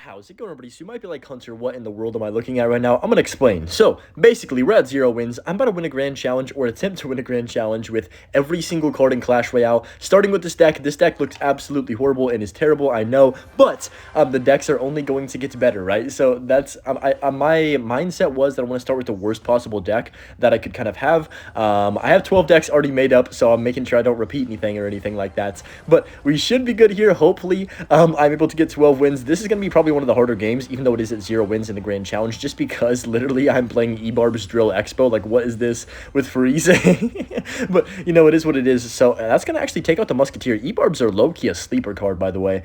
How's it going, everybody? So you might be like, Hunter, what in the world am I looking at right now? I'm gonna explain. So basically, we're at 0 wins. I'm about to win a grand challenge, or attempt to win a grand challenge, with every single card in Clash Royale. Starting with this deck. This deck looks absolutely horrible and is terrible, I know, but the decks are only going to get better, right? So that's my mindset was that I want to start with the worst possible deck that I could kind of have. I have 12 decks already made up, so I'm making sure I don't repeat anything or anything like that. But we should be good here. Hopefully, I'm able to get 12 wins. This is gonna be probably one of the harder games, even though it is at 0 wins in the grand challenge, just because literally I'm playing Ebarb's Drill Expo. Like, what is this with freezing? But you know, it is what it is. So that's gonna actually take out the Musketeer. Ebarbs are low-key a sleeper card, by the way.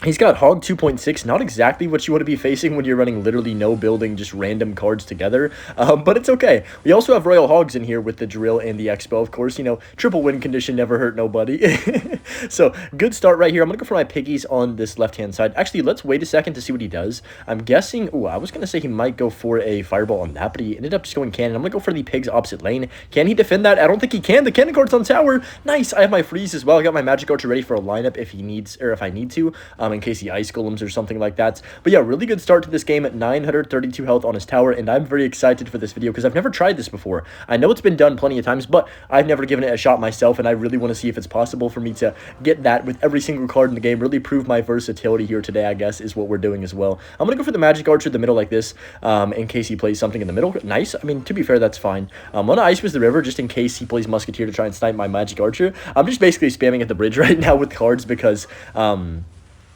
He's got Hog 2.6, not exactly what you want to be facing when you're running literally no building, just random cards together, but it's okay. We also have Royal Hogs in here with the Drill and the Expo, of course. You know, triple win condition, never hurt nobody. So, good start right here. I'm going to go for my piggies on this left-hand side. Actually, let's wait a second to see what he does. I'm guessing, ooh, I was going to say he might go for a Fireball on that, but he ended up just going Cannon. I'm going to go for the pigs opposite lane. Can he defend that? I don't think he can. The Cannon card's on tower. Nice. I have my freeze as well. I got my Magic Archer ready for a lineup if he needs, or if I need to. In case he ice golems or something like that. But yeah, really good start to this game at 932 health on his tower, and I'm very excited for this video because I've never tried this before. I know it's been done plenty of times, but I've never given it a shot myself, and I really want to see if it's possible for me to get that with every single card in the game. Really prove my versatility here today, I guess, is what we're doing as well. I'm going to go for the Magic Archer in the middle like this, in case he plays something in the middle. Nice. I mean, to be fair, that's fine. I'm going to Ice Wizz the River just in case he plays Musketeer to try and snipe my Magic Archer. I'm just basically spamming at the bridge right now with cards because,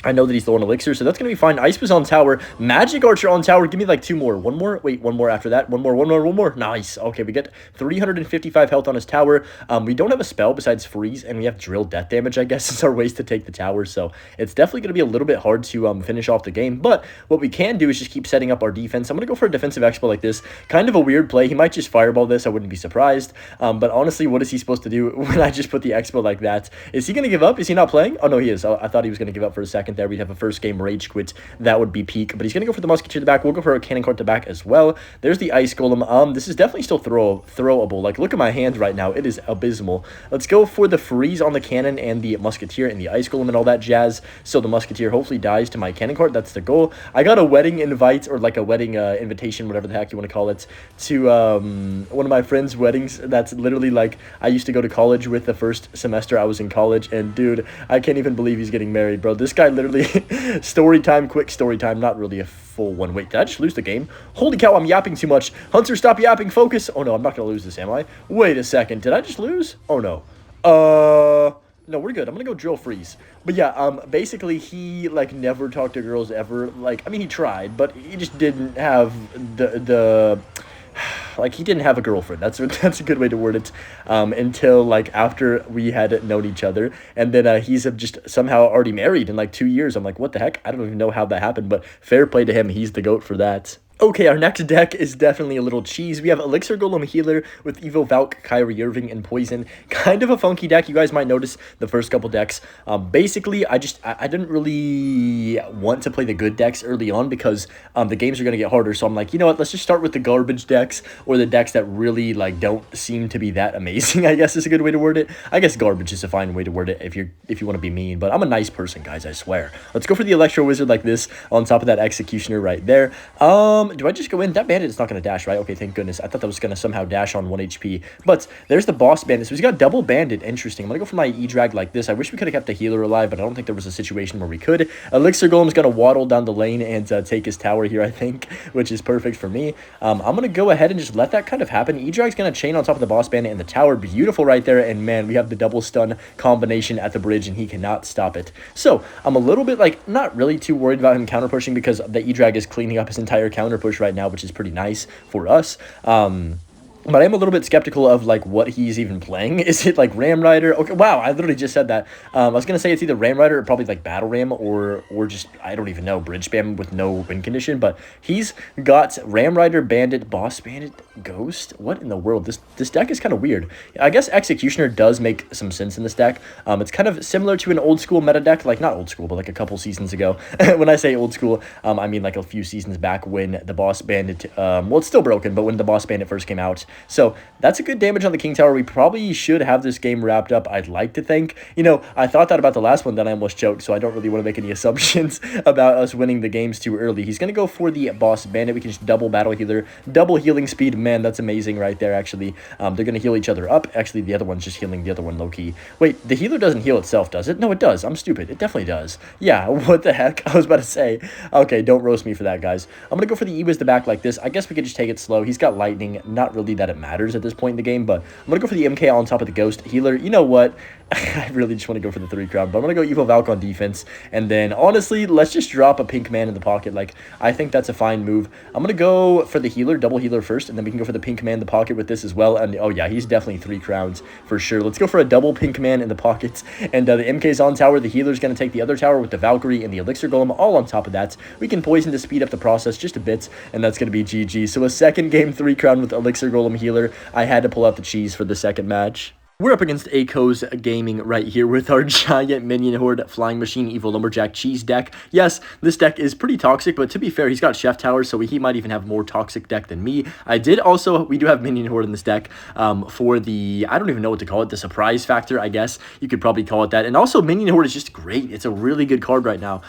I know that he's throwing Elixir, so that's going to be fine. Ice was on tower. Magic Archer on tower. Give me like 2 more. 1 more? Wait, 1 more after that. 1 more, 1 more, 1 more. Nice. Okay, we get 355 health on his tower. We don't have a spell besides freeze, and we have drill death damage, I guess, is our ways to take the tower. So it's definitely going to be a little bit hard to finish off the game. But what we can do is just keep setting up our defense. I'm going to go for a defensive expo like this. Kind of a weird play. He might just fireball this. I wouldn't be surprised. But honestly, what is he supposed to do when I just put the expo like that? Is he going to give up? Is he not playing? Oh, no, he is. I thought he was going to give up for a second there. We'd have a first game rage quit. That would be peak, but he's gonna go for the Musketeer to the back. We'll go for a Cannon card to back as well. There's the Ice Golem. This is definitely still throwable. Like, look at my hand right now. It is abysmal. Let's go for the freeze on the Cannon and the Musketeer and the Ice Golem and all that jazz. So the Musketeer hopefully dies to my Cannon card. That's the goal. I got a wedding invite, or like a wedding invitation, whatever the heck you want to call it, to one of my friends' weddings. That's literally like, I used to go to college with the first semester I was in college, and dude, I can't even believe he's getting married, bro. This guy literally story time, quick story time, not really a full one. Wait, did I just lose the game? Holy cow, I'm yapping too much. Hunter, stop yapping, focus. Oh no, I'm not gonna lose this, am I? Wait a second, did I just lose? Oh no. No, we're good. I'm gonna go drill freeze. But yeah, basically he like never talked to girls ever. Like, I mean, he tried, but he just didn't have the like, he didn't have a girlfriend. That's a good way to word it. Until like after we had known each other, and then he's just somehow already married in like 2 years. I'm like, what the heck? I don't even know how that happened, but fair play to him. He's the GOAT for that. Okay, our next deck is definitely a little cheese. We have Elixir Golem Healer with Evo Valk, Kyrie Irving, and Poison. Kind of a funky deck. You guys might notice the first couple decks. Basically, I didn't really want to play the good decks early on because the games are going to get harder. So I'm like, you know what? Let's just start with the garbage decks, or the decks that really like don't seem to be that amazing, I guess is a good way to word it. I guess garbage is a fine way to word it if you want to be mean, but I'm a nice person, guys, I swear. Let's go for the Electro Wizard like this on top of that Executioner right there. Do I just go in? That bandit is not going to dash, right? Okay, thank goodness. I thought that was going to somehow dash on 1 HP. But there's the boss bandit. So he's got double bandit. Interesting. I'm going to go for my E-Drag like this. I wish we could have kept the healer alive, but I don't think there was a situation where we could. Elixir Golem's going to waddle down the lane and take his tower here, I think, which is perfect for me. I'm going to go ahead and just let that kind of happen. E-Drag's going to chain on top of the boss bandit and the tower. Beautiful right there. And man, we have the double stun combination at the bridge, and he cannot stop it. So I'm a little bit like not really too worried about him counter pushing because the E-Drag is cleaning up his entire counter push right now, which is pretty nice for us. But I am a little bit skeptical of, like, what he's even playing. Is it, like, Ram Rider? Okay, wow, I literally just said that. I was going to say it's either Ram Rider or probably, like, Battle Ram or just, I don't even know, Bridge Spam with no win condition. But he's got Ram Rider, Bandit, Boss Bandit, Ghost. What in the world? This deck is kind of weird. I guess Executioner does make some sense in this deck. It's kind of similar to an old-school meta deck. Like, not old-school, but, like, a couple seasons ago. When I say old-school, I mean, like, a few seasons back when the Boss Bandit... well, it's still broken, but when the Boss Bandit first came out, So that's a good damage on the king tower. We probably should have this game wrapped up, I'd like to think. You know, I thought that about the last one, then I almost choked, so I don't really want to make any assumptions about us winning the games too early. He's going to go for the boss bandit. We can just double battle healer, double healing speed. Man, that's amazing right there, actually. They're going to heal each other up. Actually, the other one's just healing the other one low-key. Wait, the healer doesn't heal itself, does it? No, it does. I'm stupid. It definitely does. Yeah, what the heck? I was about to say. Okay, don't roast me for that, guys. I'm going to go for the E with the back like this. I guess we could just take it slow. He's got lightning. Not really that it matters at this point in the game, but I'm going to go for the MK on top of the ghost healer. You know what? I really just want to go for the 3 crown, but I'm going to go Evil Valk on defense. And then, honestly, let's just drop a pink man in the pocket. Like, I think that's a fine move. I'm going to go for the healer, double healer first, and then we can go for the pink man in the pocket with this as well. And, oh, yeah, he's definitely 3 crowns for sure. Let's go for a double pink man in the pocket. And the MK's on tower. The healer's going to take the other tower with the Valkyrie and the Elixir Golem all on top of that. We can poison to speed up the process just a bit, and that's going to be GG. So a second game 3 crown with Elixir Golem healer. I had to pull out the cheese for the second match. We're up against Aco's Gaming right here with our giant minion horde flying machine evil lumberjack cheese deck. Yes, this deck is pretty toxic, but to be fair, he's got chef towers, so he might even have more toxic deck than me. We do have minion horde in this deck for the, I don't even know what to call it, the surprise factor, I guess you could probably call it that. And also minion horde is just great. It's a really good card right now,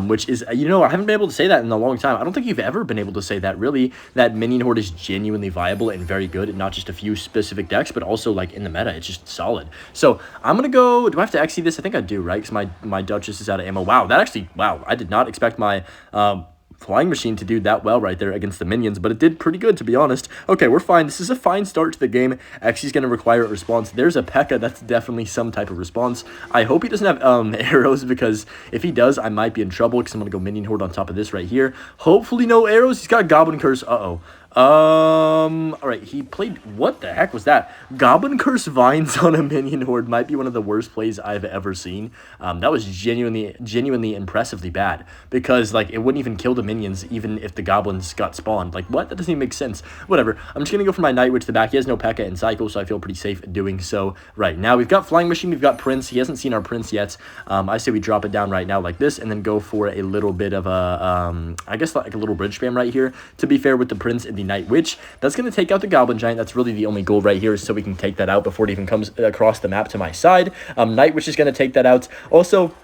which is, you know, I haven't been able to say that in a long time. I don't think you've ever been able to say that, really, that minion horde is genuinely viable and very good, and not just a few specific decks, but also like in the meta. It's just solid. So I'm gonna go, do I have to XC this? I think I do, right? Because my Duchess is out of ammo. Wow, that actually, wow, I did not expect my flying machine to do that well right there against the minions, but it did pretty good, to be honest. Okay, we're fine. This is a fine start to the game. XC's gonna require a response. There's a P.E.K.K.A. That's definitely some type of response. I hope he doesn't have arrows, because if he does, I might be in trouble, because I'm gonna go minion horde on top of this right here. Hopefully no arrows. He's got Goblin Curse. All right, he played, what the heck was that? Goblin Curse Vines on a minion horde might be one of the worst plays I've ever seen. That was genuinely impressively bad, because like it wouldn't even kill the minions even if the goblins got spawned. Like, what? That doesn't even make sense. Whatever. I'm just gonna go for my Night Witch to the back. He has no P.E.K.K.A. in cycle, so I feel pretty safe doing so. Right now we've got Flying Machine, we've got Prince. He hasn't seen our Prince yet. I say we drop it down right now like this, and then go for a little bit of a I guess like a little bridge spam right here. To be fair, with the Prince and the Night Witch, that's going to take out the Goblin Giant. That's really the only goal right here, is so we can take that out before it even comes across the map to my side. Night Witch is going to take that out. Also,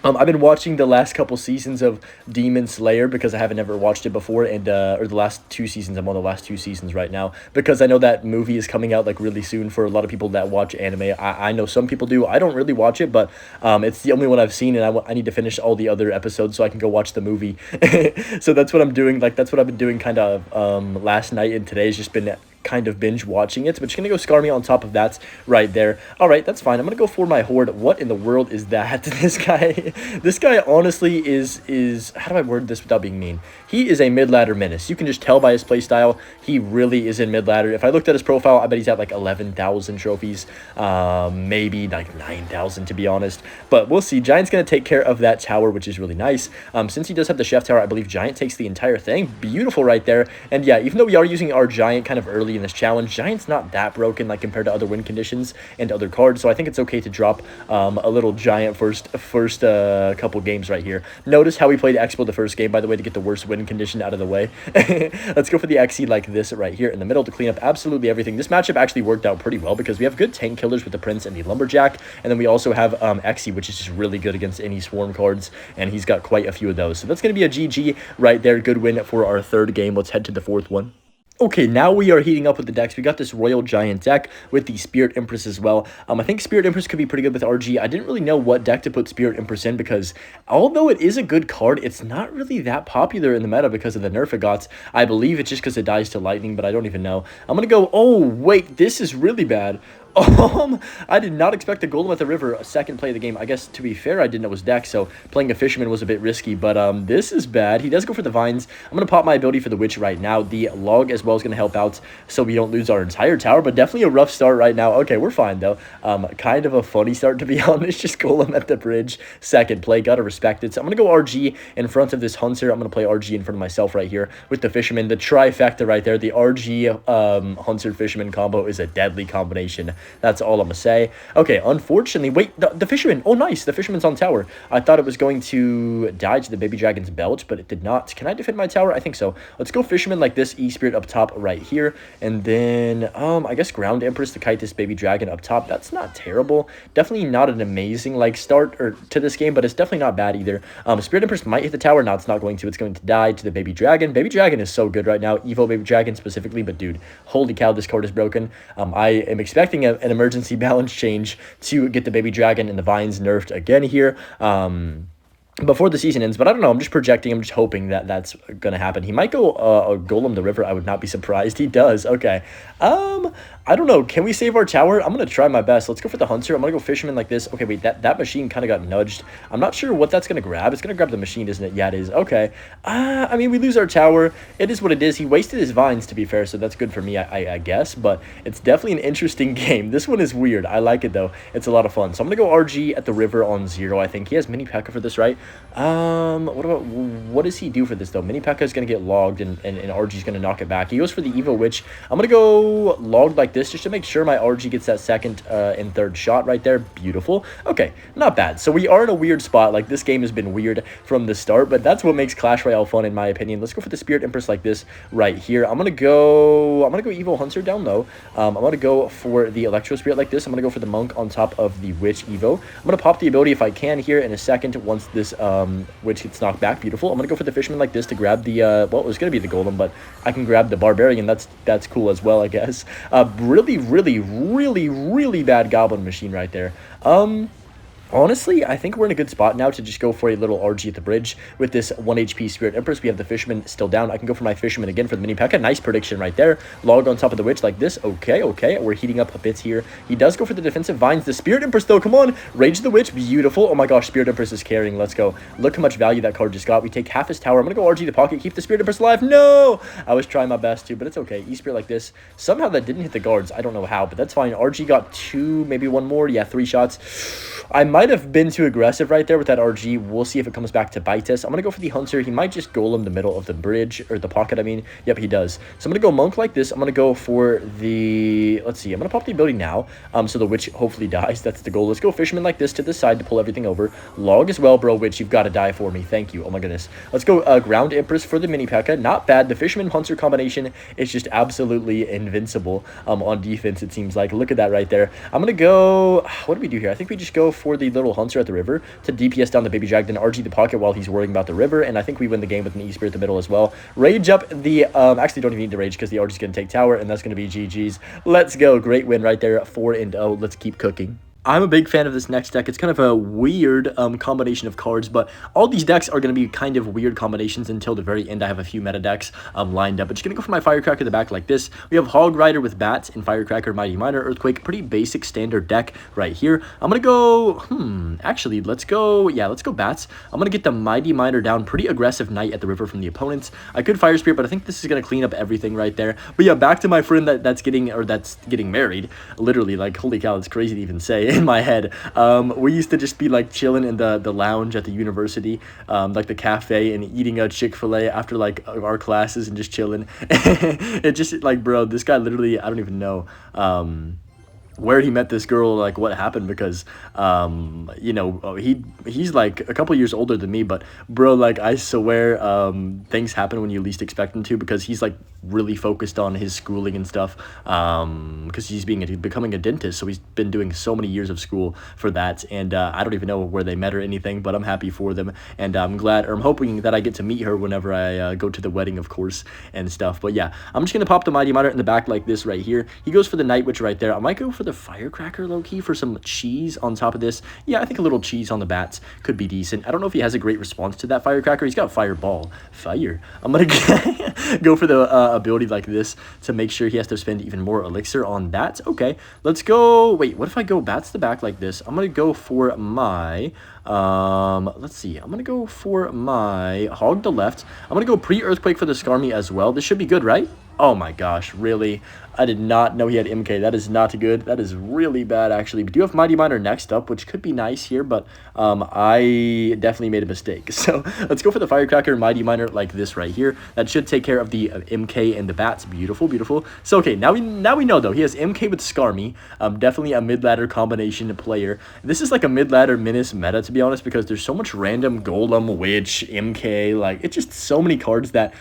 I've been watching the last couple seasons of Demon Slayer, because I haven't ever watched it before, and or the last 2 seasons. I'm on the last 2 seasons right now, because I know that movie is coming out like really soon for a lot of people that watch anime. I know some people do. I don't really watch it, but it's the only one I've seen, and I need to finish all the other episodes so I can go watch the movie. So that's what I'm doing. Like, that's what I've been doing kind of last night, and today's just been kind of binge watching it, but just gonna go Skarmy on top of that right there. All right, that's fine. I'm gonna go for my horde. What in the world is that? This guy honestly is how do I word this without being mean? He is a mid-ladder menace. You can just tell by his playstyle. He really is in mid-ladder. If I looked at his profile, I bet he's at like 11,000 trophies, maybe like 9,000 to be honest, but we'll see. Giant's gonna take care of that tower, which is really nice. Since he does have the chef tower, I believe Giant takes the entire thing. Beautiful right there. And yeah, even though we are using our Giant kind of early in this challenge, Giant's not that broken like compared to other win conditions and other cards, so I think it's okay to drop a little Giant first couple games right here. Notice how we played Expo the first game, by the way, to get the worst win condition out of the way. Let's go for the XE like this right here in the middle to clean up absolutely everything. This matchup actually worked out pretty well, because we have good tank killers with the Prince and the Lumberjack, and then we also have XE, which is just really good against any swarm cards, and he's got quite a few of those. So that's going to be a GG right there. Good win for our 3rd game. Let's head to the 4th one. Okay, now we are heating up with the decks. We got this Royal Giant deck with the Spirit Empress as well. I think Spirit Empress could be pretty good with RG. I didn't really know what deck to put Spirit Empress in, because although it is a good card, it's not really that popular in the meta because of the nerf it got. I believe it's just because it dies to lightning, but I don't even know. I'm going to go, oh, wait, this is really bad. I did not expect the golem at the river a second play of the game. I guess, to be fair, I didn't know it was deck, so playing a fisherman was a bit risky, but this is bad. He does go for the vines. I'm going to pop my ability for the witch right now. The log as well is going to help out so we don't lose our entire tower, but definitely a rough start right now. Okay, we're fine, though. Kind of a funny start, to be honest. Just golem at the bridge. Second play. Got to respect it. So I'm going to go RG in front of this hunter. I'm going to play RG in front of myself right here with the fisherman. The trifecta right there. The RG hunter fisherman combo is a deadly combination. That's all I'm gonna say. Okay, unfortunately, wait, the fisherman. Oh, nice. The fisherman's on tower. I thought it was going to die to the baby dragon's belt, but it did not. Can I defend my tower? I think so. Let's go fisherman like this. E-spirit up top right here. And then, I guess ground empress to kite this baby dragon up top. That's not terrible. Definitely not an amazing, like, start or to this game, but it's definitely not bad either. Spirit empress might hit the tower. No, it's not going to. It's going to die to the baby dragon. Baby dragon is so good right now. Evo baby dragon specifically, but dude, holy cow, this card is broken. I am expecting an emergency balance change to get the baby dragon and the vines nerfed again here. Before the season ends, but I don't know. I'm just projecting. I'm just hoping that that's gonna happen. He might go a golem the river. I would not be surprised. He does. Okay. I don't know. Can we save our tower? I'm gonna try my best. Let's go for the hunter. I'm gonna go fisherman like this. Okay, wait. That machine kind of got nudged. I'm not sure what that's gonna grab. It's gonna grab the machine, isn't it? Yeah, it is. Okay. I mean, we lose our tower. It is what it is. He wasted his vines, to be fair, so that's good for me, I guess. But it's definitely an interesting game. This one is weird. I like it though. It's a lot of fun. So I'm gonna go RG at the river on 0. I think he has mini P.E.K.K.A for this, right? What does he do for this though? Mini P.E.K.K.A is gonna get logged and RG's gonna knock it back. He goes for the Evo Witch. I'm gonna go logged like this just to make sure my RG gets that second and third shot right there. Beautiful. Okay, not bad. So we are in a weird spot. Like, this game has been weird from the start, but that's what makes Clash Royale fun in my opinion. Let's go for the Spirit Empress like this right here. I'm gonna go Evo Hunter down low. I'm gonna go for the Electro Spirit like this. I'm gonna go for the Monk on top of the Witch Evo. I'm gonna pop the ability if I can here in a second once this Witch gets knocked back. Beautiful. I'm gonna go for the Fisherman like this to grab the well, it was gonna be the Golem, but I can grab the Barbarian. That's cool as well, I guess. Really bad Goblin machine right there. Honestly, I think we're in a good spot now to just go for a little RG at the bridge with this 1 HP Spirit Empress. We have the Fisherman still down. I can go for my Fisherman again for the mini P.E.K.K.A. Nice prediction right there. Log on top of the Witch like this. Okay. We're heating up a bit here. He does go for the defensive vines. The Spirit Empress, though. Come on. Rage the Witch. Beautiful. Oh my gosh. Spirit Empress is carrying. Let's go. Look how much value that card just got. We take half his tower. I'm going to go RG the pocket. Keep the Spirit Empress alive. No! I was trying my best to, but it's okay. E-Spirit like this. Somehow that didn't hit the guards. I don't know how, but that's fine. RG got 2, maybe 1 more. Yeah, 3 shots. I might have been too aggressive right there with that RG. We'll see if it comes back to bite us. I'm going to go for the Hunter. He might just golem the middle of the bridge, or the pocket, I mean. Yep, he does. So I'm going to go Monk like this. I'm going to go for the... Let's see. I'm going to pop the ability now, so the Witch hopefully dies. That's the goal. Let's go Fisherman like this to the side to pull everything over. Log as well, bro. Witch, you've got to die for me. Thank you. Oh my goodness. Let's go Ground Empress for the mini P.E.K.K.A. Not bad. The Fisherman-Hunter combination is just absolutely invincible on defense, it seems like. Look at that right there. I'm going to go... What do we do here? I think we just go for the little Hunter at the river to DPS down the baby dragon, RG the pocket while he's worrying about the river, and I think we win the game with an E-Spirit at the middle as well. Rage up the, actually don't even need to rage because the RG's going to take tower, and that's going to be GG's. Let's go. Great win right there, 4-0. Let's keep cooking. I'm a big fan of this next deck. It's kind of a weird combination of cards, but all these decks are going to be kind of weird combinations until the very end. I have a few meta decks lined up. But just going to go for my Firecracker at the back like this. We have Hog Rider with Bats and Firecracker, Mighty Miner, Earthquake. Pretty basic standard deck right here. I'm going to go, actually, let's go Bats. I'm going to get the Mighty Miner down. Pretty aggressive Knight at the river from the opponents. I could Fire Spirit, but I think this is going to clean up everything right there. But yeah, back to my friend that's getting married. Literally, like, holy cow, it's crazy to even say. In my head, we used to just be like chilling in the lounge at the university, like the cafe, and eating a Chick-fil-A after like our classes and just chilling. It just like, bro, this guy literally, I don't even know where he met this girl, like what happened, because you know, he's like a couple years older than me, but bro, like I swear things happen when you least expect them to, because he's like really focused on his schooling and stuff, because he's becoming a dentist, so he's been doing so many years of school for that, and I don't even know where they met or anything, but I'm happy for them, and I'm hoping that I get to meet her whenever I go to the wedding, of course, and stuff. But yeah, I'm just gonna pop the Mighty Miner in the back like this right here. He goes for the Night Witch right there. I might go for the Firecracker low-key for some cheese on top of this. Yeah, I think a little cheese on the bats could be decent. I don't know if he has a great response to that Firecracker. He's got Fireball. Fire. I'm gonna go for the ability like this to make sure he has to spend even more elixir on that. Okay, let's go. Wait, what if I go bats the back like this? I'm gonna go for my let's see. I'm gonna go for my Hog the left. I'm gonna go pre-Earthquake for the Skarmy as well. This should be good, right? Oh my gosh, really? I did not know he had MK. That is not good. That is really bad, actually. We do have Mighty Miner next up, which could be nice here, but I definitely made a mistake. So let's go for the Firecracker Mighty Miner like this right here. That should take care of the MK and the bats. Beautiful, beautiful. So, okay, now we know, though. He has MK with Skarmy. Definitely a mid-ladder combination player. This is like a mid-ladder Menace meta, to be honest, because there's so much random Golem, Witch, MK. Like, it's just so many cards that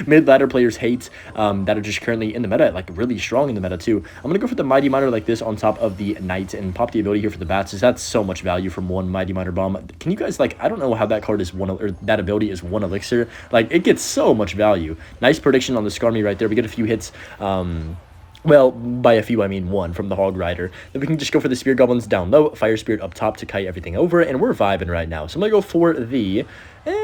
mid-ladder players hate that are just currently in the meta, like really strong in the meta too. I'm gonna go for the Mighty Miner like this on top of the Knight and pop the ability here for the bats. That's so much value from one Mighty Miner bomb. Can you guys, like, I don't know how that card is one, or that ability is 1 elixir. Like, it gets so much value. Nice prediction on the Skarmy right there. We get a few hits. Well, by a few, I mean 1 from the Hog Rider. Then we can just go for the Spear Goblins down low, Fire Spirit up top to kite everything over, and we're vibing right now. So I'm going to go for the...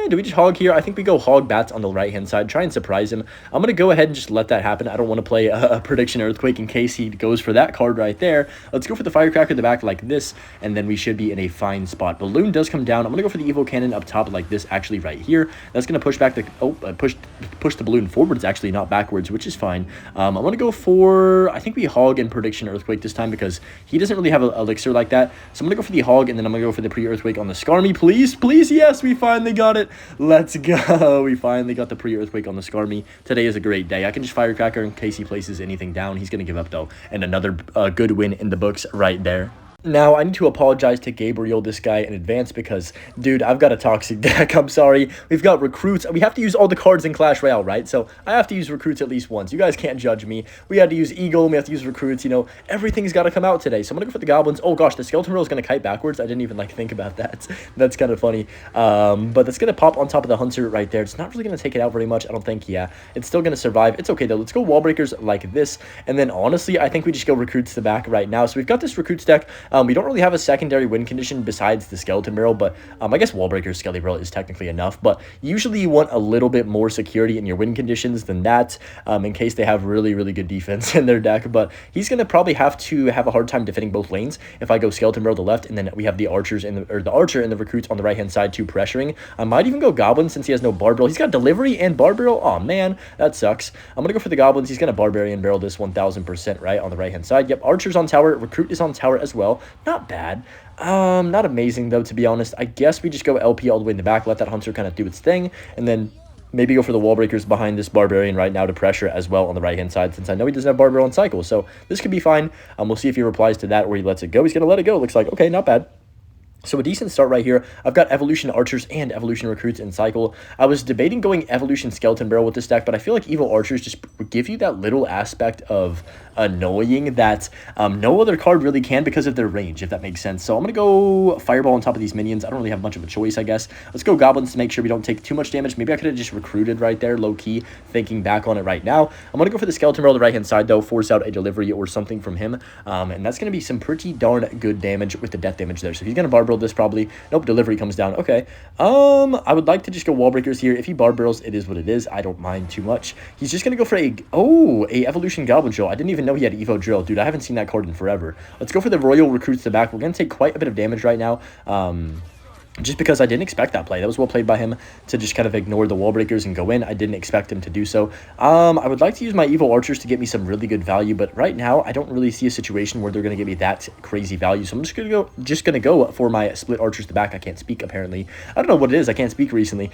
do we just hog here? I think we go hog bats on the right-hand side. Try and surprise him. I'm going to go ahead and just let that happen. I don't want to play a prediction earthquake in case he goes for that card right there. Let's go for the Firecracker in the back like this, and then we should be in a fine spot. Balloon does come down. I'm going to go for the Evo Cannon up top like this, actually right here. That's going to push back the... push the balloon forwards, actually, not backwards, which is fine. I'm going to go for... I think we hog in prediction earthquake this time because he doesn't really have an elixir like that. So I'm going to go for the hog, and then I'm going to go for the pre-earthquake on the Skarmy. Please, please, yes, we finally got it. Let's go. We finally got the pre-earthquake on the Skarmy. Today is a great day. I can just Firecracker in case he places anything down. He's going to give up, though. And another good win in the books right there. Now, I need to apologize to Gabriel, this guy, in advance because, dude, I've got a toxic deck. I'm sorry. We've got recruits. We have to use all the cards in Clash Royale, right? So I have to use recruits at least once. You guys can't judge me. We had to use Eagle, and we have to use recruits. You know, everything's got to come out today. So I'm going to go for the Goblins. Oh, gosh, the Skeleton Roll is going to kite backwards. I didn't even, like, think about that. That's kind of funny. But that's going to pop on top of the Hunter right there. It's not really going to take it out very much, I don't think. Yeah, it's still going to survive. It's okay, though. Let's go Wall Breakers like this. And then, honestly, I think we just go recruits to the back right now. So we've got this recruits deck. We don't really have a secondary win condition besides the Skeleton Barrel, but I guess Wall Breaker Skelly Barrel is technically enough, but usually you want a little bit more security in your win conditions than that, in case they have really, really good defense in their deck. But he's going to probably have to have a hard time defending both lanes if I go Skeleton Barrel to the left, and then we have the archers the archer and the recruits on the right hand side too pressuring. I might even go Goblin since he has no Bar Barrel. He's got Delivery and Bar Barrel. Oh man, that sucks. I'm going to go for the Goblins. He's going to Barbarian Barrel this 1000%, right, on the right hand side. Yep, Archer's on tower, Recruit is on tower as well. Not bad. Not amazing, though, to be honest. I guess we just go LP all the way in the back, let that Hunter kind of do its thing, and then maybe go for the Wall Breakers behind this Barbarian right now to pressure as well on the right-hand side, since I know he doesn't have Barbarian on cycle, so this could be fine. We'll see if he replies to that or he lets it go. He's going to let it go. Looks like, okay, not bad. So a decent start right here. I've got Evolution Archers and Evolution Recruits in cycle. I was debating going Evolution Skeleton Barrel with this deck, but I feel like Evil Archers just give you that little aspect of annoying that no other card really can because of their range, if that makes sense. So I'm going to go Fireball on top of these minions. I don't really have much of a choice, I guess. Let's go Goblins to make sure we don't take too much damage. Maybe I could have just recruited right there, low-key, thinking back on it right now. I'm going to go for the Skeleton Barrel on the right-hand side, though, force out a delivery or something from him. And that's going to be some pretty darn good damage with the death damage there. So he's going to Bar Barrel this probably. Nope, delivery comes down. Okay. I would like to just go Wall Breakers here. If he Bar Barrels, it is what it is. I don't mind too much. He's just going to go for a Evolution Goblin Drill. I didn't even know he had Evo Drill. Dude, I haven't seen that card in forever. Let's go for the Royal Recruits to the back. We're going to take quite a bit of damage right now. Just because I didn't expect that play. That was well played by him to just kind of ignore the Wall Breakers and go in. I didn't expect him to do so. I would like to use my Evil Archers to get me some really good value, but right now I don't really see a situation where they're going to give me that crazy value. So I'm just gonna go for my Split Archers to the back. I can't speak apparently. I don't know what it is. I can't speak recently.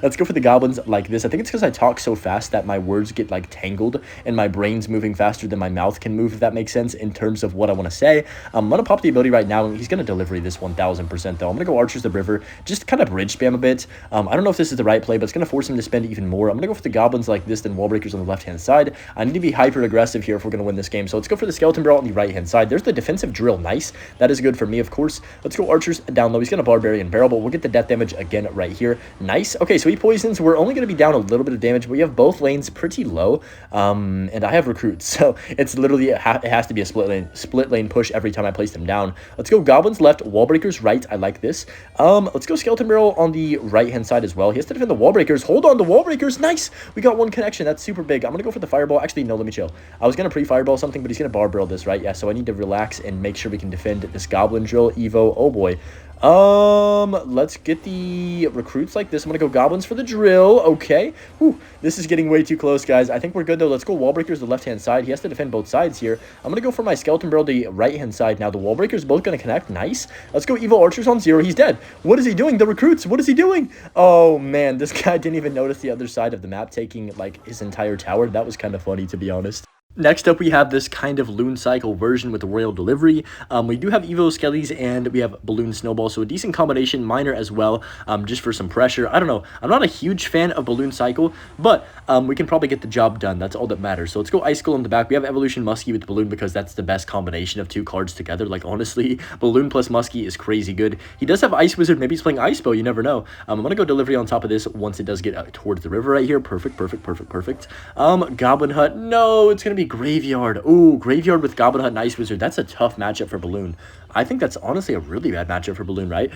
Let's go for the Goblins like this. I think it's because I talk so fast that my words get like tangled and my brain's moving faster than my mouth can move, if that makes sense in terms of what I want to say. I'm gonna pop the ability right now, and he's gonna deliver this 1000% though. I'm gonna go Archers the river, just kind of bridge spam a bit. I don't know if this is the right play, but it's going to force him to spend even more. I'm going to go for the Goblins like this, then Wall Breakers on the left-hand side. I need to be hyper aggressive here if we're going to win this game. So let's go for the Skeleton Barrel on the right-hand side. There's the defensive drill. Nice. That is good for me, of course. Let's go Archers down low. He's going to Barbarian Barrel, but we'll get the death damage again right here. Nice. Okay, so he poisons. We're only going to be down a little bit of damage, but we have both lanes pretty low, and I have Recruits. So it's literally, it has to be a split lane push every time I place them down. Let's go Goblins left, Wall Breakers right. I like this. Let's go Skeleton Barrel on the right-hand side as well. He has to defend the Wall Breakers. Hold on, the Wall Breakers. Nice. We got one connection. That's super big. I'm going to go for the Fireball. Actually, no, let me chill. I was going to pre-Fireball something, but he's going to Bar Barrel this, right? Yeah, so I need to relax and make sure we can defend this Goblin Drill. Evo. Oh, boy. Let's get the recruits like this. I'm gonna go goblins for the drill. Okay. Whew. This is getting way too close, guys. I think we're good, though. Let's go wall breakers the left-hand side. He has to defend both sides here. I'm gonna go for my skeleton barrel the right-hand side. Now, the wall breakers both gonna connect. Nice. Let's go evil archers on 0. He's dead. What is he doing? The recruits. What is he doing? Oh, man. This guy didn't even notice the other side of the map taking, like, his entire tower. That was kind of funny, to be honest. Next up, we have this kind of Loon Cycle version with the Royal Delivery. We do have Evo Skellies and we have Balloon Snowball, so a decent combination, Miner as well, just for some pressure. I don't know. I'm not a huge fan of Balloon Cycle, but we can probably get the job done. That's all that matters. So let's go Icicle in the back. We have Evolution Muskie with Balloon because that's the best combination of 2 cards together. Like, honestly, Balloon plus Muskie is crazy good. He does have Ice Wizard. Maybe he's playing Ice Bow. You never know. I'm going to go Delivery on top of this once it does get towards the river right here. Perfect, perfect, perfect, perfect. Goblin Hut. No, it's going to be Graveyard. Ooh, Graveyard with Goblin Hut and Ice Wizard. That's a tough matchup for Balloon. I think that's honestly a really bad matchup for Balloon, right?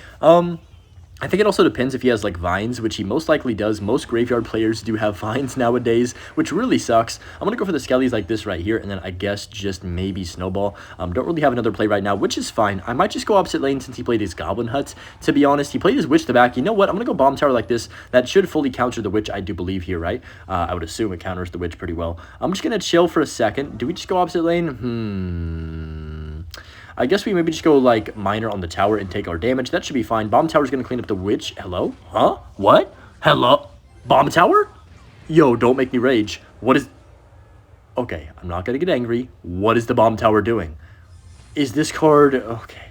I think it also depends if he has, like, vines, which he most likely does. Most Graveyard players do have vines nowadays, which really sucks. I'm going to go for the Skellies like this right here, and then I guess just maybe Snowball. Don't really have another play right now, which is fine. I might just go opposite lane since he played his Goblin Huts. To be honest, he played his Witch to back. You know what? I'm going to go Bomb Tower like this. That should fully counter the Witch, I do believe here, right? I would assume it counters the Witch pretty well. I'm just going to chill for a second. Do we just go opposite lane? I guess we maybe just go, like, Miner on the tower and take our damage. That should be fine. Bomb Tower's going to clean up the Witch. Hello? Huh? What? Hello? Bomb Tower? Yo, don't make me rage. What is... Okay, I'm not going to get angry. What is the Bomb Tower doing? Is this card... Okay.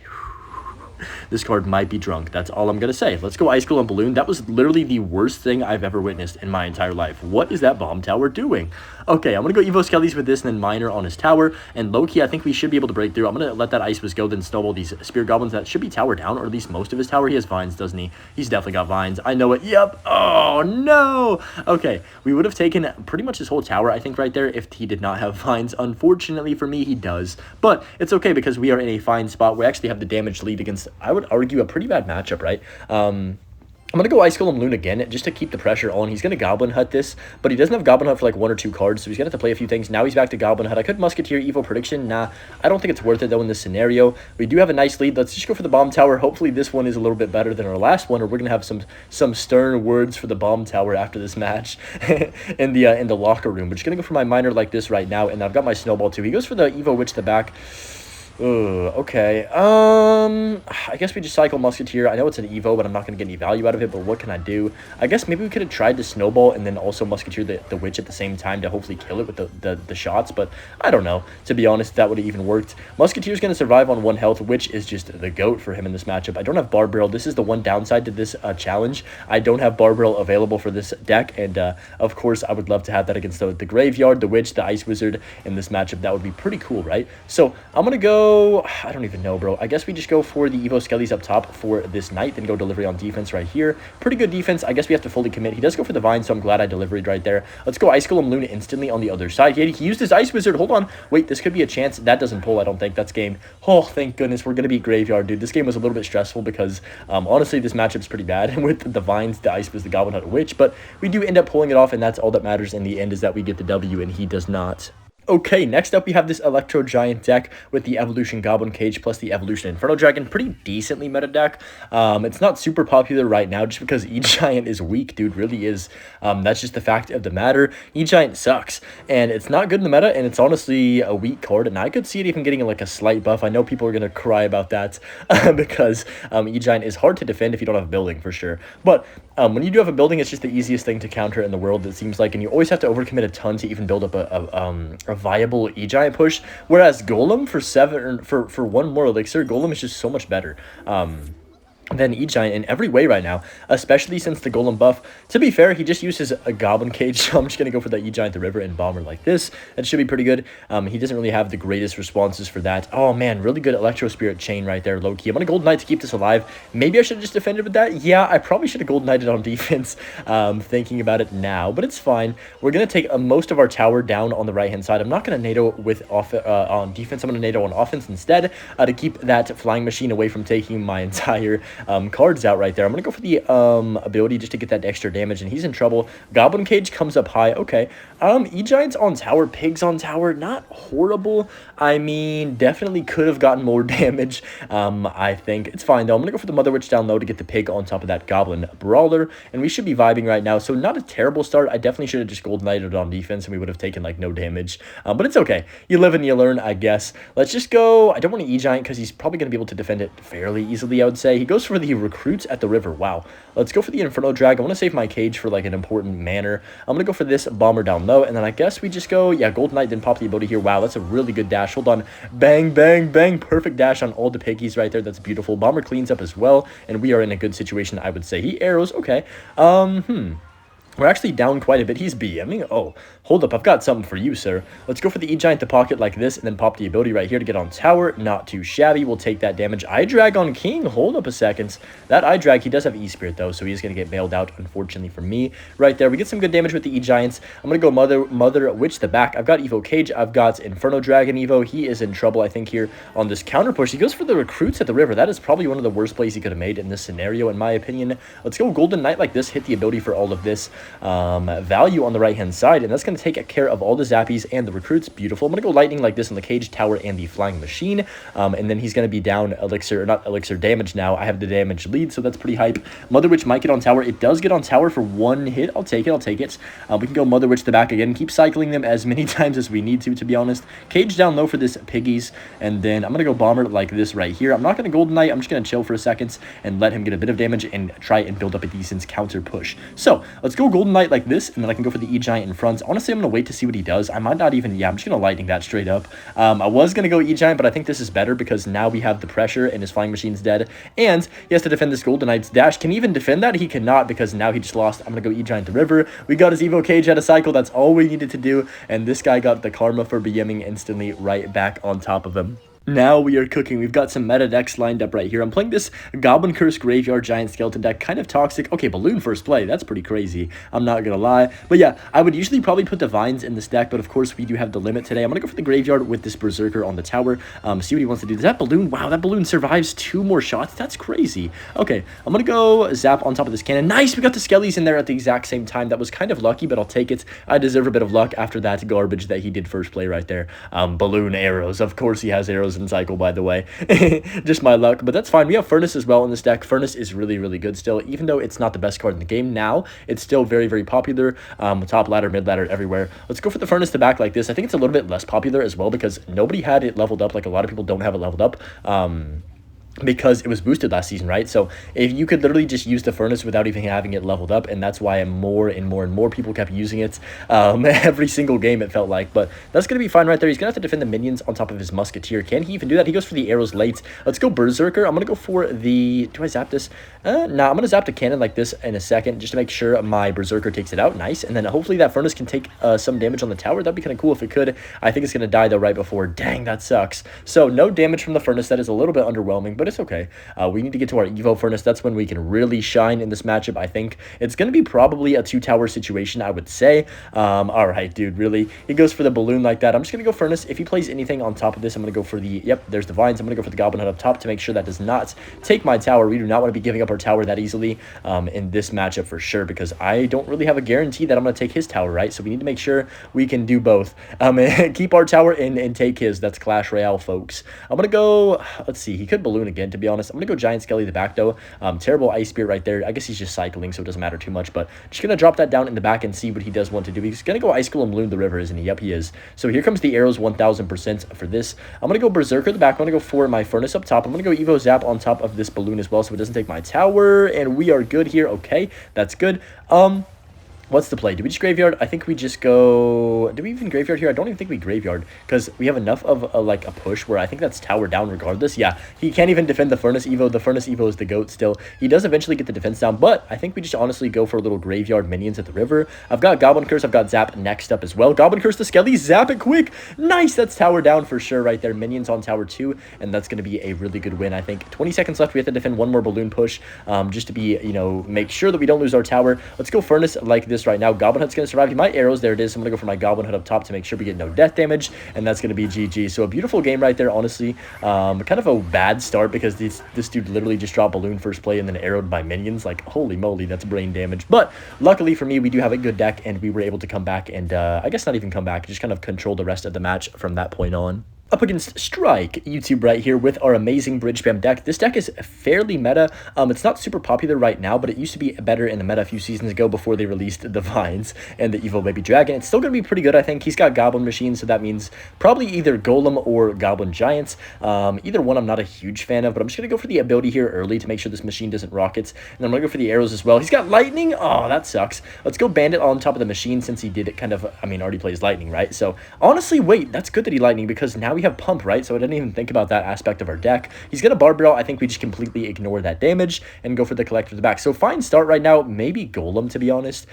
This card might be drunk. That's all I'm going to say. Let's go Icicle and Balloon. That was literally the worst thing I've ever witnessed in my entire life. What is that Bomb Tower doing? Okay, I'm going to go Evo Skellies with this and then Miner on his tower. And low-key, I think we should be able to break through. I'm going to let that Ice Wiz go, then Snowball these Spirit Goblins. That should be tower down, or at least most of his tower. He has vines, doesn't he? He's definitely got vines. I know it. Yep. Oh, no. Okay, we would have taken pretty much his whole tower, I think, right there, if he did not have vines. Unfortunately for me, he does. But it's okay because we are in a fine spot. We actually have the damage lead against, I would argue, a pretty bad matchup, right? I'm going to go Ice Golem Loon again just to keep the pressure on. He's going to Goblin Hut this, but he doesn't have Goblin Hut for like 1 or 2 cards, so he's going to have to play a few things. Now he's back to Goblin Hut. I could Musketeer Evil Prediction. Nah, I don't think it's worth it, though, in this scenario. We do have a nice lead. Let's just go for the Bomb Tower. Hopefully this one is a little bit better than our last one, or we're going to have some stern words for the Bomb Tower after this match in the locker room. We're just going to go for my Miner like this right now, and I've got my Snowball, too. He goes for the Evo Witch the back. Okay. I guess we just cycle Musketeer. I know it's an Evo, but I'm not going to get any value out of it, but what can I do? I guess maybe we could have tried to Snowball and then also Musketeer the Witch at the same time to hopefully kill it with the shots, but I don't know. To be honest, that would have even worked. Musketeer's going to survive on 1 health, which is just the GOAT for him in this matchup. I don't have Barb Barrel. This is the one downside to this challenge. I don't have Barb Barrel available for this deck, and of course, I would love to have that against the Graveyard, the Witch, the Ice Wizard in this matchup. That would be pretty cool, right? So I'm going to go... I don't even know, bro. I guess we just go for the Evo Skellies up top for this night, then go Delivery on defense right here. Pretty good defense. I guess we have to fully commit. He does go for the Vine, so I'm glad I deliveried right there. Let's go Ice Golem Luna instantly on the other side. He used his Ice Wizard. Hold on. Wait, this could be a chance. That doesn't pull, I don't think. That's game. Oh, thank goodness. We're going to beat Graveyard, dude. This game was a little bit stressful because, honestly, this matchup's pretty bad with the Vines, the Ice Wiz, the Goblin Hut, Witch, but we do end up pulling it off, and that's all that matters in the end is that we get the W, and he does not. Okay, next up we have this Electro Giant deck with the Evolution Goblin Cage plus the Evolution Inferno Dragon. Pretty decently meta deck. It's not super popular right now just because E-Giant is weak, dude, really is. That's just the fact of the matter. E-Giant sucks, and it's not good in the meta, and it's honestly a weak card, and I could see it even getting like a slight buff. I know people are going to cry about that because E-Giant is hard to defend if you don't have a building, for sure. But when you do have a building, it's just the easiest thing to counter in the world, it seems like, and you always have to overcommit a ton to even build up a viable E-Giant push, whereas Golem for 1 more Elixir, Golem is just so much better than E-Giant in every way right now, especially since the Golem buff. To be fair, he just uses a Goblin Cage, so I'm just going to go for the E-Giant the River and Bomber like this. That should be pretty good. He doesn't really have the greatest responses for that. Oh man, really good Electro Spirit Chain right there, low-key. I'm going to Golden Knight to keep this alive. Maybe I should have just defended with that. Yeah, I probably should have Golden Knighted on defense, thinking about it now, but it's fine. We're going to take most of our tower down on the right-hand side. I'm not going to NATO with on defense. I'm going to NATO on offense instead to keep that flying machine away from taking my entire cards out right there. I'm going to go for the ability just to get that extra damage, and he's in trouble. Goblin Cage comes up high. Okay. E-Giants on tower, pigs on tower, not horrible. I mean, definitely could have gotten more damage. I think it's fine, though. I'm going to go for the Mother Witch down low to get the pig on top of that Goblin Brawler, and we should be vibing right now. So not a terrible start. I definitely should have just Golden Knighted on defense, and we would have taken, like, no damage. But it's okay. You live and you learn, I guess. Let's just go. I don't want to E-Giant because he's probably going to be able to defend it fairly easily, I would say. He goes for the Recruits at the river. Wow. Let's go for the Inferno Drag. I want to save my cage for, like, an important manner. I'm going to go for this Bomber down low, and then I guess we just go, yeah, Golden Knight didn't pop the ability here. Wow, that's a really good dash. Hold on. Bang, bang, bang. Perfect dash on all the piggies right there. That's beautiful. Bomber cleans up as well, and we are in a good situation, I would say. He arrows. Okay. We're actually down quite a bit. He's BMing. Oh, hold up. I've got something for you, sir. Let's go for the E-Giant to pocket like this and then pop the ability right here to get on tower. Not too shabby. We'll take that damage. Eye Drag on King. Hold up a second. That Eye Drag, he does have E-Spirit, though, so he's going to get bailed out, unfortunately, for me. Right there. We get some good damage with the E-Giants. I'm going to go Mother Witch the back. I've got Evo Cage. I've got Inferno Dragon Evo. He is in trouble, I think, here on this counter push. He goes for the Recruits at the river. That is probably one of the worst plays he could have made in this scenario, in my opinion. Let's go Golden Knight like this. Hit the ability for all of this. Value on the right hand side, and that's going to take care of all the zappies and the recruits. Beautiful. I'm going to go lightning like this on the cage, tower, and the flying machine, and then he's going to be down elixir, not elixir damage now. I have the damage lead, so that's pretty hype. Mother Witch might get on tower. It does get on tower for one hit. I'll take it. We can go Mother Witch the back again, keep cycling them as many times as we need to be honest. Cage down low for this piggies, and then I'm going to go bomber like this right here. I'm not going to Golden Knight. I'm just going to chill for a second and let him get a bit of damage and try and build up a decent counter push. So let's go Golden Knight like this, and then I can go for the E-Giant in front. Honestly, I'm going to wait to see what he does. I might not even, yeah, I'm just going to lightning that straight up. I was going to go E-Giant, but I think this is better because now we have the pressure and his flying machine's dead, and he has to defend this Golden Knight's dash. Can he even defend that? He cannot because now he just lost. I'm going to go E-Giant the river. We got his Evo Cage out of cycle. That's all we needed to do, and this guy got the karma for BMing instantly right back on top of him. Now we are cooking. We've got some meta decks lined up right here. I'm playing this Goblin Curse Graveyard Giant Skeleton deck. Kind of toxic. Okay, Balloon first play. That's pretty crazy. I'm not going to lie. But yeah, I would usually probably put Divines in this deck, but of course we do have the limit today. I'm going to go for the Graveyard with this Berserker on the tower. See what he wants to do. Does that Balloon? Wow, that Balloon survives 2 more shots. That's crazy. Okay, I'm going to go Zap on top of this cannon. Nice! We got the Skellies in there at the exact same time. That was kind of lucky, but I'll take it. I deserve a bit of luck after that garbage that he did first play right there. Balloon arrows. Of course he has arrows in cycle, by the way. Just my luck, but that's fine. We have Furnace as well in this deck. Furnace is really, really good still, even though it's not the best card in the game now. It's still very, very popular. Top ladder, mid ladder, everywhere. Let's go for the Furnace to back like this. I think it's a little bit less popular as well because nobody had it leveled up. Like a lot of people don't have it leveled up. Because it was boosted last season, right? So if you could literally just use the Furnace without even having it leveled up, and that's why more and more people kept using it every single game, it felt like. But that's going to be fine right there. He's going to have to defend the minions on top of his Musketeer. Can he even do that? He goes for the arrows late. Let's go Berserker. I'm going to go for the... Do I zap this? Nah, I'm going to zap the cannon like this in a second just to make sure my Berserker takes it out. Nice. And then hopefully that Furnace can take some damage on the tower. That'd be kind of cool if it could. I think it's going to die, though, right before. Dang, that sucks. So no damage from the Furnace. That is a little bit underwhelming, but it's okay. We need to get to our Evo Furnace. That's when we can really shine in this matchup, I think. It's going to be probably a 2-tower situation, I would say. All right, dude, really? He goes for the Balloon like that. I'm just going to go Furnace. If he plays anything on top of this, I'm going to go for the... Yep, there's the Vines. I'm going to go for the Goblin Head up top to make sure that does not take my tower. We do not want to be giving up our tower that easily in this matchup for sure, because I don't really have a guarantee that I'm going to take his tower, right? So we need to make sure we can do both. Keep our tower and take his. That's Clash Royale, folks. I'm going to go... Let's see. He could Balloon again, to be honest. I'm going to go Giant Skelly the back, though. Terrible Ice Spear right there. I guess he's just cycling, so it doesn't matter too much, but just going to drop that down in the back and see what he does want to do. He's going to go Ice Golem Balloon the river, isn't he? Yep, he is. So here comes the arrows 1000% for this. I'm going to go Berserker the back. I'm going to go for my Furnace up top. I'm going to go Evo Zap on top of this Balloon as well, so it doesn't take my tower, and we are good here. Okay, that's good. What's the play? Do we just Graveyard? I think we just go... Do we even Graveyard here? I don't even think we Graveyard, because we have enough of like a push where I think that's tower down regardless. Yeah, he can't even defend the Furnace Evo. The Furnace Evo is the GOAT still. He does eventually get the defense down, but I think we just honestly go for a little Graveyard minions at the river. I've got Goblin Curse. I've got Zap next up as well. Goblin Curse the Skelly. Zap it quick. Nice. That's tower down for sure right there. Minions on tower 2, and that's going to be a really good win, I think. 20 seconds left. We have to defend one more Balloon push just to be, you know, make sure that we don't lose our tower. Let's go Furnace like this this right now. Goblin Hood's going to survive. He might arrows. There it is. I'm going to go for my Goblin Hood up top to make sure we get no death damage, and that's going to be GG. So a beautiful game right there, honestly. Kind of a bad start because this dude literally just dropped balloon first play and then arrowed by minions. Like, holy moly, that's brain damage. But luckily for me, we do have a good deck, and we were able to come back and I guess not even come back, just kind of control the rest of the match from that point on. Up against Strike YouTube right here with our amazing bridge spam deck. This deck is fairly meta. It's not super popular right now, but it used to be better in the meta a few seasons ago before they released the Vines and the Evil Baby Dragon. It's still going to be pretty good, I think. He's got Goblin Machine, so that means probably either Golem or Goblin Giants. Either one I'm not a huge fan of, but I'm just going to go for the ability here early to make sure this machine doesn't rockets. And I'm going to go for the arrows as well. He's got Lightning. Oh, that sucks. Let's go Bandit on top of the machine since he did it kind of, I mean, already plays Lightning, right? So honestly, wait, that's good that he Lightning because now we have Pump, right? So I didn't even think about that aspect of our deck. He's gonna Bar Barrel. I think we just completely ignore that damage and go for the Collector at the back. So fine start right now. Maybe Golem, to be honest,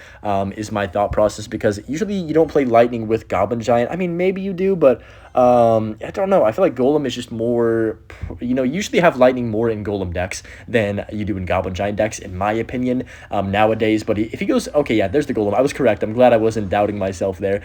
is my thought process because usually you don't play Lightning with Goblin Giant. I mean, maybe you do, but I don't know. I feel like Golem is just more, you know, you usually have Lightning more in Golem decks than you do in Goblin Giant decks, in my opinion, nowadays. But if he goes, okay, yeah, there's the Golem. I was correct. I'm glad I wasn't doubting myself there.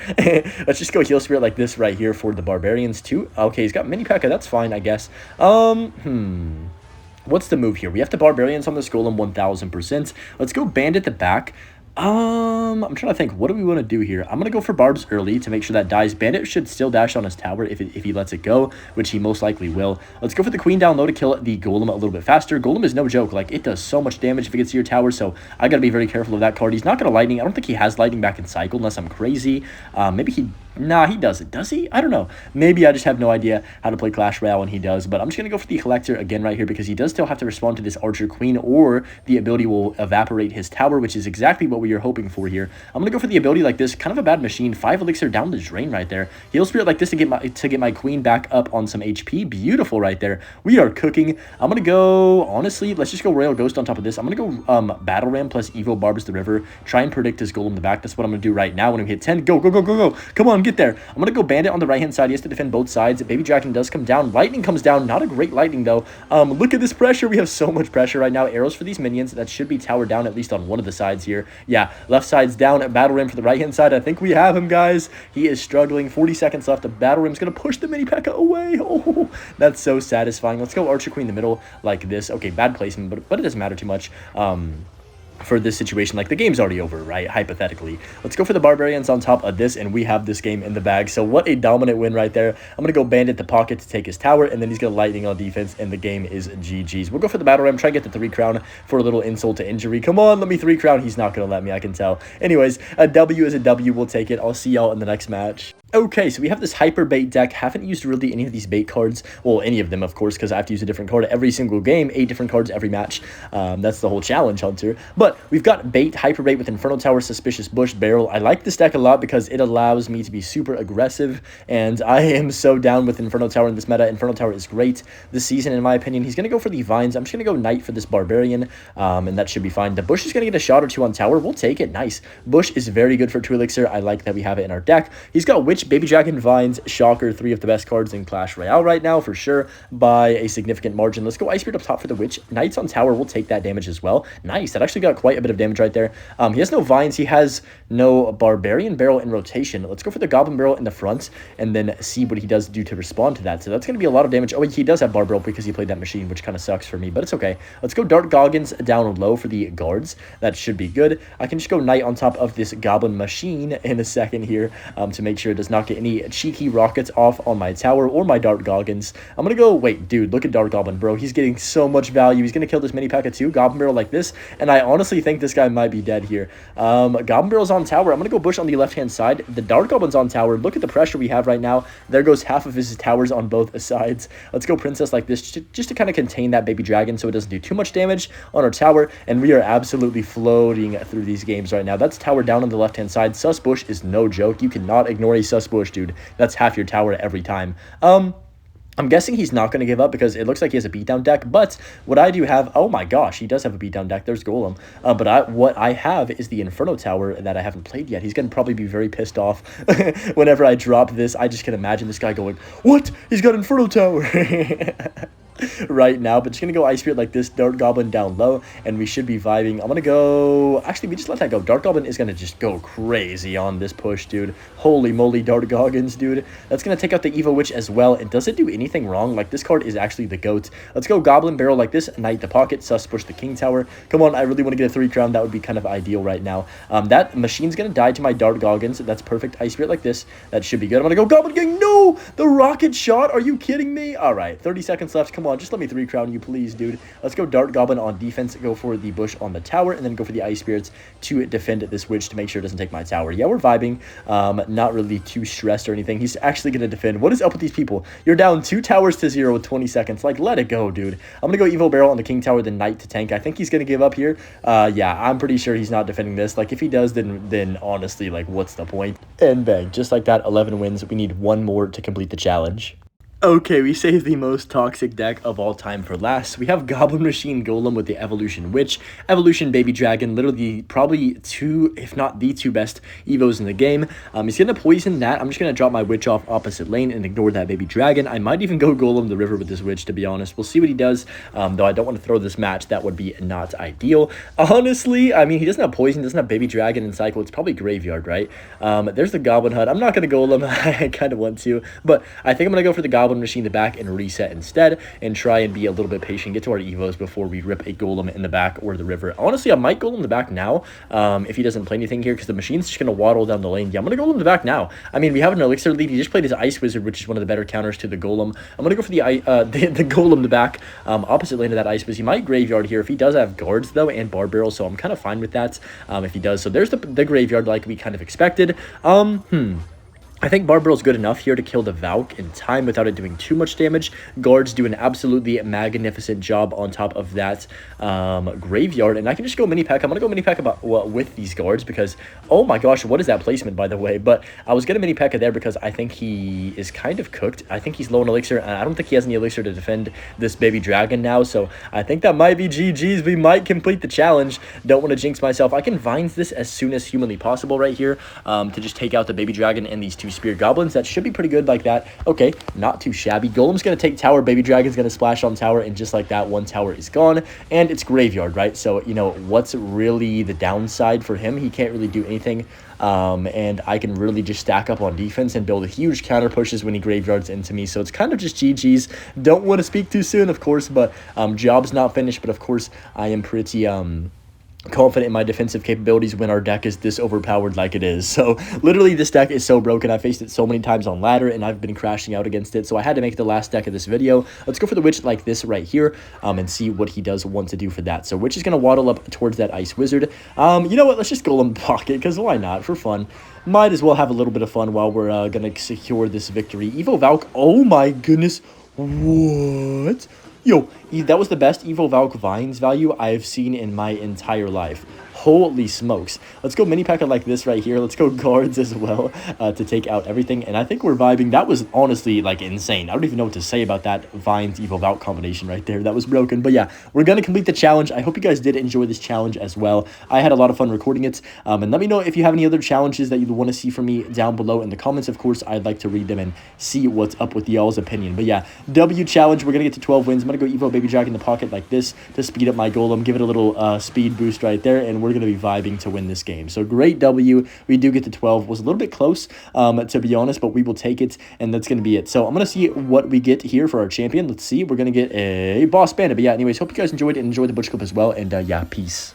Let's just go Heal Spirit like this right here for the Barbarians too. Okay, he's got Mini P.E.K.K.A. That's fine, I guess. What's the move here? We have the Barbarians on this Golem 1000%. Let's go Bandit the back. I'm trying to think. What do we want to do here? I'm going to go for Barbs early to make sure that dies. Bandit should still dash on his tower if he lets it go, which he most likely will. Let's go for the Queen down low to kill the Golem a little bit faster. Golem is no joke. Like, it does so much damage if it gets to your tower, so I got to be very careful of that card. He's not going to Lightning. I don't think he has Lightning back in Cycle unless I'm crazy. Maybe he... Nah, he doesn't. Does he? I don't know. Maybe I just have no idea how to play Clash Royale and he does, but I'm just going to go for the Collector again right here because he does still have to respond to this Archer Queen, or the ability will evaporate his tower, which is exactly what we are hoping for here. I'm going to go for the ability like this. Kind of a bad machine. 5 Elixir down the drain right there. Heal Spirit like this to get my Queen back up on some HP. Beautiful right there. We are cooking. I'm going to go, honestly, let's just go Royal Ghost on top of this. I'm going to go Battle Ram plus Evo Barbs the River. Try and predict his Golem in the back. That's what I'm going to do right now when we hit 10. Go, go, go, go, go. Come on, get there. I'm going to go Bandit on the right-hand side. He has to defend both sides. Baby Dragon does come down. Lightning comes down. Not a great Lightning, though. Look at this pressure. We have so much pressure right now. Arrows for these minions. That should be towered down at least on one of the sides here. Yeah, left side's down. Battle Ram for the right-hand side. I think we have him, guys. He is struggling. 40 seconds left. The Battle Ram's going to push the Mini P.E.K.K.A. away. Oh, that's so satisfying. Let's go Archer Queen in the middle like this. Okay, bad placement, but it doesn't matter too much. For this situation, like the game's already over, right? Hypothetically, let's go for the Barbarians on top of this, and we have this game in the bag. So what a dominant win right there. I'm gonna go Bandit the pocket to take his tower, and then he's gonna Lightning on defense, and the game is GG's. We'll go for the Battle Ram, try and get the 3 crown for a little insult to injury. Come on, let me 3 crown. He's not gonna let me, I can tell. Anyways, a W is a W. We'll take it. I'll see y'all in the next match. Okay, so we have this Hyperbait deck. Haven't used really any of these bait cards. Well, any of them, of course, because I have to use a different card every single game. 8 different cards every match. That's the whole challenge, Hunter. But we've got Bait, Hyperbait with Inferno Tower, Suspicious Bush, Barrel. I like this deck a lot because it allows me to be super aggressive, and I am so down with Inferno Tower in this meta. Inferno Tower is great this season, in my opinion. He's going to go for the Vines. I'm just going to go Knight for this Barbarian, and that should be fine. The Bush is going to get a shot or 2 on tower. We'll take it. Nice. Bush is very good for 2 Elixir. I like that we have it in our deck. He's got Witch, Baby Dragon, Vines, Shocker, 3 of the best cards in Clash Royale right now, for sure, by a significant margin. Let's go Ice Spirit up top for the Witch. Knights on tower will take that damage as well. Nice. That actually got quite a bit of damage right there. He has no Vines. He has no Barbarian Barrel in rotation. Let's go for the Goblin Barrel in the front and then see what he does do to respond to that. So that's going to be a lot of damage. Oh, he does have Bar Barrel because he played that machine, which kind of sucks for me, but it's okay. Let's go Dart Goggins down low for the guards. That should be good. I can just go Knight on top of this Goblin machine in a second here to make sure it does not get any cheeky rockets off on my tower or my Dart Goggins. I'm going to go, wait, dude, look at Dart Goblin, bro. He's getting so much value. He's going to kill this Mini P.E.K.K.A. too. Goblin Barrel like this, and I honestly think this guy might be dead here. Goblin Barrel's on tower. I'm going to go Bush on the left-hand side. The Dart Goblin's on tower. Look at the pressure we have right now. There goes half of his towers on both sides. Let's go Princess like this just to kind of contain that Baby Dragon so it doesn't do too much damage on our tower, and we are absolutely floating through these games right now. That's tower down on the left-hand side. Sus Bush is no joke. You cannot ignore a Sus Bush, dude. That's half your tower every time. I'm guessing he's not going to give up because it looks like he has a beatdown deck, but what I do have, oh my gosh, he does have a beatdown deck. There's Golem. But what I have is the Inferno Tower that I haven't played yet. He's going to probably be very pissed off whenever I drop this. I just can imagine this guy going, what? He's got Inferno Tower. right now, but just gonna go Ice Spirit like this, Dark Goblin down low, and we should be vibing. I'm gonna go, actually, we just let that go. Dark Goblin is gonna just go crazy on this push, dude. Holy moly, Dark Goggins, dude. That's gonna take out the Evo Witch as well, and does it do anything wrong? Like, this card is actually the GOAT. Let's go Goblin Barrel like this, Knight the Pocket, sus push the King Tower. Come on, I really want to get a 3 crown. That would be kind of ideal right now. That machine's gonna die to my Dark Goggins. That's perfect. Ice Spirit like this. That should be good. I'm gonna go Goblin Gang. No! The rocket shot? Are you kidding me? All right, 30 seconds left. Come on, just let me 3 crown you, please, dude. Let's go Dark Goblin on defense, go for the bush on the tower, and then go for the Ice Spirits to defend this witch to make sure it doesn't take my tower. Yeah, we're vibing. Not really too stressed or anything. He's actually going to defend. What is up with these people? You're down 2 towers to 0 with 20 seconds. Like, let it go, dude. I'm going to go Evo Barrel on the King Tower, then Knight to tank. I think he's going to give up here. Yeah, I'm pretty sure he's not defending this. Like, if he does, then honestly, like, what's the point? And bang, just like that, 11 wins. We need 1 more to complete the challenge. Okay, we saved the most toxic deck of all time for last. We have Goblin Machine Golem with the Evolution Witch, Evolution Baby Dragon, literally probably 2, if not the 2 best Evos in the game. He's going to poison that. I'm just going to drop my Witch off opposite lane and ignore that Baby Dragon. I might even go Golem the River with this Witch, to be honest. We'll see what he does, though I don't want to throw this match. That would be not ideal. Honestly, I mean, he doesn't have poison, doesn't have Baby Dragon in cycle. It's probably Graveyard, right? There's the Goblin Hut. I'm not going to Golem. I kind of want to, but I think I'm going to go for the Goblin Machine in the back and reset instead and try and be a little bit patient, get to our Evos before we rip a Golem in the back or the river. Honestly, I might Golem the back now if he doesn't play anything here because the machine's just going to waddle down the lane. Yeah, I'm going to Golem the back now. I mean, we have an Elixir lead. He just played his Ice Wizard, which is one of the better counters to the Golem. I'm going to go for the Golem the back opposite lane of that Ice Wizard. He might Graveyard here. If he does have guards, though, and Bar Barrel, so I'm kind of fine with that if he does. So there's the Graveyard like we kind of expected. I think Bar Barrel's good enough here to kill the Valk in time without it doing too much damage. Guards do an absolutely magnificent job on top of that Graveyard, and I can just go Mini Peck. I'm going to go Mini Peck with these guards because, oh my gosh, what is that placement, by the way? But I was going to Mini Peck there because I think he is kind of cooked. I think he's low on Elixir, and I don't think he has any Elixir to defend this Baby Dragon now, so I think that might be GG's. We might complete the challenge. Don't want to jinx myself. I can Vines this as soon as humanly possible right here to just take out the Baby Dragon and these 2 Spear Goblins. That should be pretty good like that. Okay, not too shabby. Golem's going to take tower. Baby Dragon's going to splash on tower, and just like that, 1 tower is gone, and it's Graveyard, right? So, you know, what's really the downside for him? He can't really do anything, and I can really just stack up on defense and build huge counter pushes when he Graveyards into me, so it's kind of just GG's. Don't want to speak too soon, of course, but job's not finished, but of course, I am pretty, confident in my defensive capabilities when our deck is this overpowered like it is. So literally this deck is so broken. I faced it so many times on ladder and I've been crashing out against it, so I had to make the last deck of this video. Let's go for the Witch like this right here and see what he does want to do for that. So Witch is going to waddle up towards that Ice Wizard. You know what, let's just Golem pocket because why not, for fun. Might as well have a little bit of fun while we're gonna secure this victory. Evo Valk, oh my goodness, what? Yo, that was the best Evo Valk Vines value I've seen in my entire life. Holy smokes. Let's go Mini P.E.K.K.A like this right here. Let's go guards as well to take out everything. And I think we're vibing. That was honestly like insane. I don't even know what to say about that Vines Evo Valk combination right there. That was broken. But yeah, we're going to complete the challenge. I hope you guys did enjoy this challenge as well. I had a lot of fun recording it. And let me know if you have any other challenges that you want to see from me down below in the comments. Of course, I'd like to read them and see what's up with y'all's opinion. But yeah, W challenge. We're going to get to 12 wins. I'm going to go Evo Baby Dragon in the pocket like this to speed up my golem. Give it a little speed boost right there. And we're going to be vibing to win this game. So great W. We do get to 12. Was a little bit close, to be honest, but we will take it, and that's going to be it. So I'm going to see what we get here for our champion. Let's see. We're going to get a boss bandit. But yeah, anyways, hope you guys enjoyed it and enjoyed the Butch Clip as well. And yeah, peace.